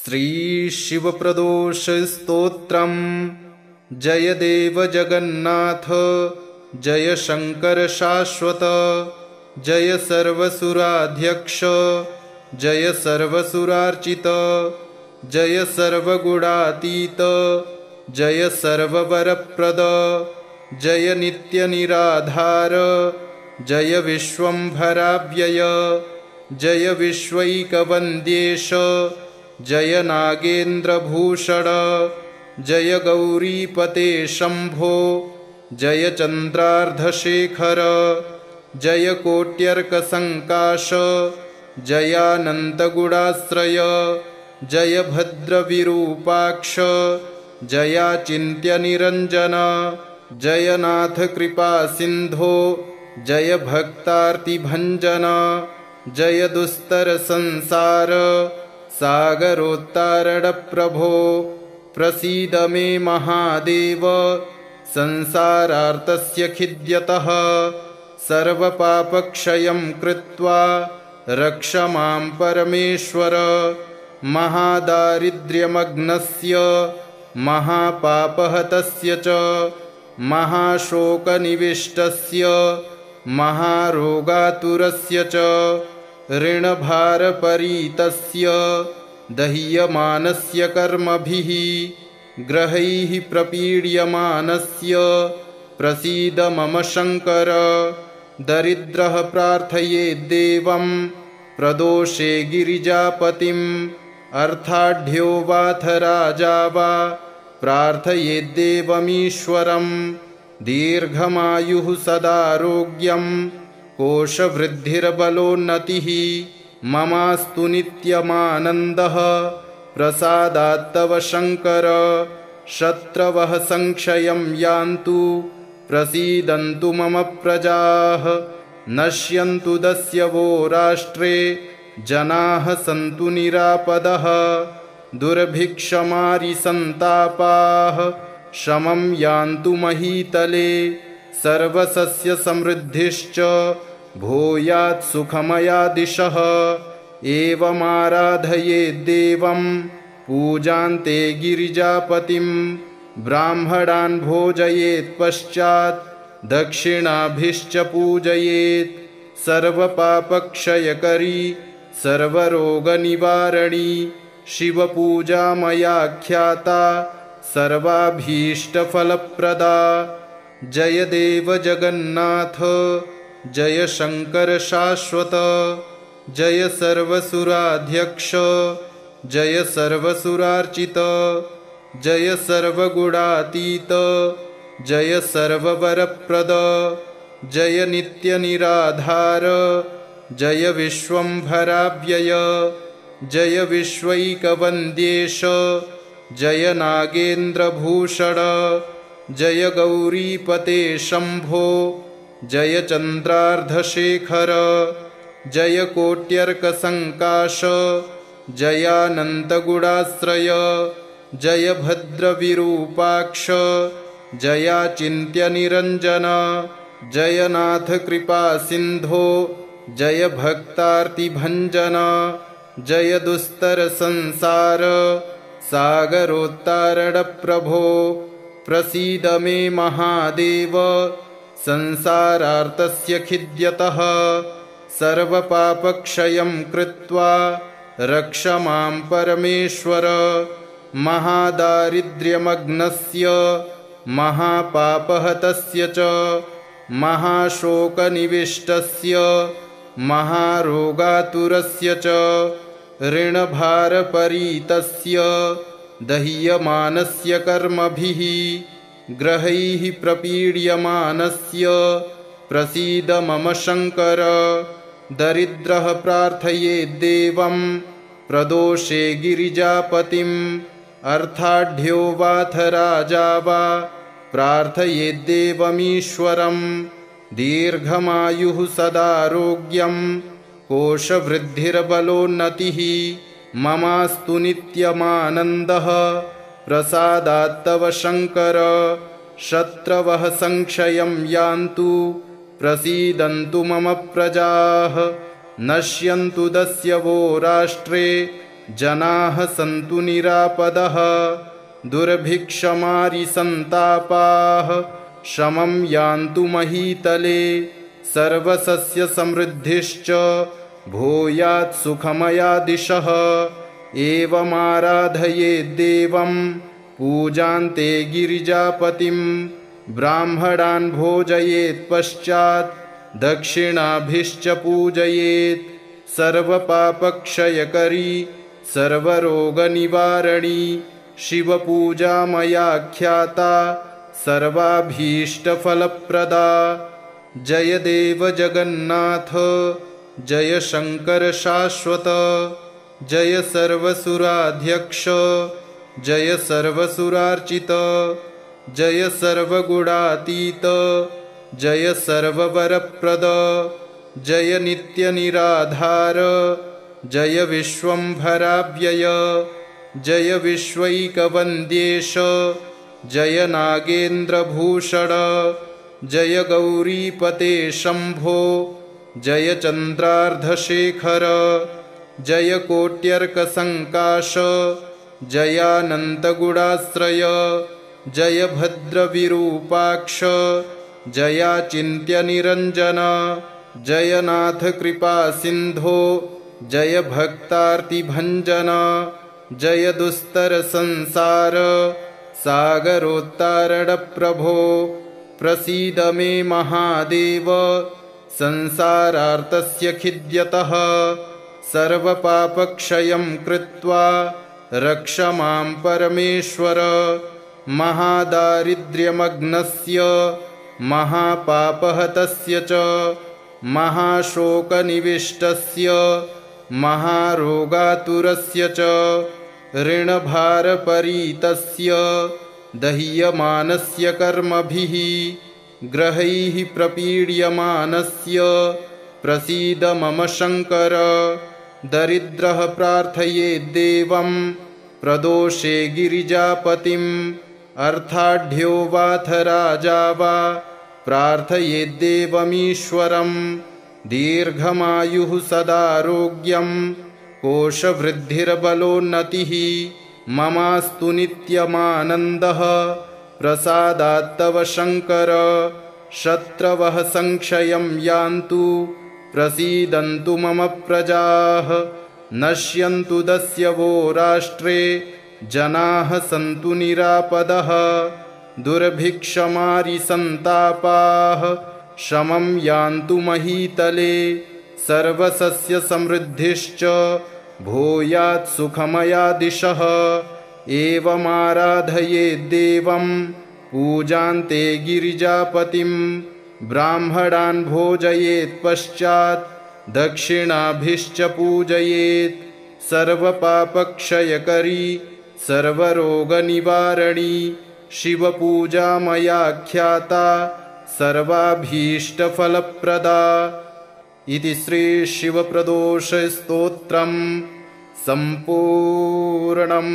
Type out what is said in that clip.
श्रीशिवप्रदोषस्तोत्रम्। जय देव जगन्नाथ, जय शंकर शाश्वत, जय सर्वसुराध्यक्ष, जय सर्वसुरार्चित, जय सर्वगुणातीत, जय सर्ववरप्रद, जय नित्यनिराधार, जय विश्वंभराव्यय, जय विश्वैकवन्द्येश, जय नागेन्द्रभूषण, जय गौरीपते शंभो, जय चन्द्रार्धशेखर, जय कोट्यर्कसङ्काश, जयानन्तगुणाश्रय, जय भद्रविरूपाक्ष, जयाचिन्त्यनिरञ्जन, जय नाथ कृपासिन्धो, जय भक्तार्तिभञ्जन, जय दुस्तरसंसार सागरोत्तारणप्रभो, प्रसीद मे महादेव, संसारार्तस्य खिद्यतः, सर्वपापक्षयं कृत्वा रक्ष मां परमेश्वर, महादारिद्र्यमग्नस्य महापापहतस्य च, महाशोकनिविष्टस्य महारोगातुरस्य च, ऋणभारपरीतस्य दह्यमानस्य कर्मभिः, ग्रहैः प्रपीड्यमानस्य प्रसीद मम शंकर, दरिद्रः प्रार्थयेद्देवं प्रदोषे गिरिजापतिम्, अर्थाढ्यो वाथ राजा वा प्रार्थयेद्देवमीश्वरम्, दीर्घमायुः सदारोग्यं कोशवृद्धिर्बलोन्नतिः, ममास्तु नित्यमानन्दः प्रसादात्तव शंकर, शत्रवः संक्षयं यान्तु प्रसीदन्तु मम प्रजाः, नश्यन्तु दस्यवो राष्ट्रे जनाः सन्तु निरापदः, दुर्भिक्षमारिसन्तापाः शमं यान्तु महीतले, सर्वसस्यसमृद्धिश्च भूयात् सुखमया दिशः, एवमाराधयेद्देवं पूजान्ते गिरिजापतिं, ब्राह्मणान् भोजयेत् पश्चात् दक्षिणाभिश्च पूजयेत्, सर्वपापक्षयकरी सर्वरोगनिवारणी शिवपूजा मया ख्याता सर्वाभीष्टफलप्रदा। जय देव जगन्नाथ, जय शंकर शाश्वत, जय सर्वसुराध्यक्ष, जय सर्वसुरार्चित, जय सर्वगुणातीत, जय सर्ववरप्रद, जय नित्यनिराधार, जय विश्वंभराव्यय, जय विश्वैकवन्द्येश, जय नागेन्द्रभूषण, जय गौरीपते शंभो, जय चन्द्रार्धशेखर, जय कोट्यर्कसङ्काश, जयानन्तगुणाश्रय, जय भद्रविरूपाक्ष, जयाचिन्त्यनिरञ्जन, जय नाथ कृपासिन्धो, जय भक्तार्तिभञ्जन, जय दुस्तरसंसार सागरोत्तारणप्रभो, प्रसीद मे महादेव, संसारार्तस्य खिद्यतः, सर्वपापक्षयं कृत्वा रक्ष मां परमेश्वर, महादारिद्र्यमग्नस्य महापापहतस्य च, महाशोकनिविष्टस्य महारोगातुरस्य च, ऋणभारपरीतस्य दह्यमानस्य कर्मभिः, ग्रहैः प्रपीड्यमानस्य प्रसीद मम शंकर, दरिद्रः प्रार्थयेद्देवं प्रदोषे गिरिजापतिम्, अर्थाढ्यो वाथ राजा वा प्रार्थयेद्देवमीश्वरम्, दीर्घमायुः सदारोग्यं कोशवृद्धिर्बलोन्नतिः, ममास्तु नित्यमानन्दः प्रसादात्तव शंकर, शत्रवः संक्षयं यान्तु प्रसीदन्तु मम प्रजाः, नश्यन्तु दस्यवो राष्ट्रे जनाः सन्तु निरापदः दुर्भिक्षमारिसन्तापाः शमं यान्तु महीतले सर्वसस्यसमृद्धिश्च भूयात् सुखमया दिशः एवमाराधयेद्देवं पूजान्ते गिरिजापतिं ब्राह्मणान् भोजयेत् पश्चात् दक्षिणाभिश्च पूजयेत् सर्वपापक्षयकरी सर्वरोगनिवारणी शिवपूजा मया ख्याता सर्वाभीष्टफलप्रदा। जय देव जगन्नाथ जय शंकर शाश्वत जय सर्वसुराध्यक्ष जय सर्वसुरार्चित जय सर्वगुणातीत जय सर्ववरप्रद जय नित्यनिराधार जय विश्वंभराव्यय जय विश्वैकवन्द्येश जय नागेन्द्रभूषण जय गौरीपते शंभो जय चन्द्रार्धशेखर जय कोट्यर्कसङ्काश जयानन्तगुणाश्रय जय भद्रविरूपाक्ष जयाचिन्त्यनिरञ्जन जय नाथ कृपासिन्धो जय भक्तार्तिभञ्जन जय दुस्तरसंसार सागरोत्तारणप्रभो प्रसीद मे महादेव संसारार्तस्य खिद्यतः सर्वपापक्षयं कृत्वा रक्ष मां परमेश्वर महादारिद्र्यमग्नस्य महापापहतस्य च महाशोकनिविष्टस्य महारोगातुरस्य च ऋणभारपरीतस्य दह्यमानस्य कर्मभिः ग्रहैः प्रपीड्यमानस्य प्रसीद मम शङ्कर दरिद्रः प्रार्थयेद्देवं प्रदोषे गिरिजापतिम् अर्थाढ्यो वाथ राजा वा प्रार्थयेद्देवमीश्वरम् दीर्घमायुः सदारोग्यं कोशवृद्धिर्बलोन्नतिः ममास्तु नित्यमानन्दः प्रसादात्तव शङ्कर शत्रवः संक्षयं यान्तु प्रसीदन्तु मम प्रजाः नश्यन्तु दस्यवो राष्ट्रे जनाः सन्तु निरापदः दुर्भिक्षमारिसन्तापाः शमं यान्तु महीतले सर्वसस्यसमृद्धिश्च भूयात् सुखमया दिशः एवमाराधयेद्देवं पूजान्ते गिरिजापतिं ब्राह्मणान् भोजयेत् पश्चात् दक्षिणाभिश्च पूजयेत् सर्वपापक्षयकरी सर्वरोगनिवारणी शिवपूजा मया ख्याता सर्वाभीष्टफलप्रदा। इति श्री शिवप्रदोषस्तोत्रम् सम्पूर्णम्।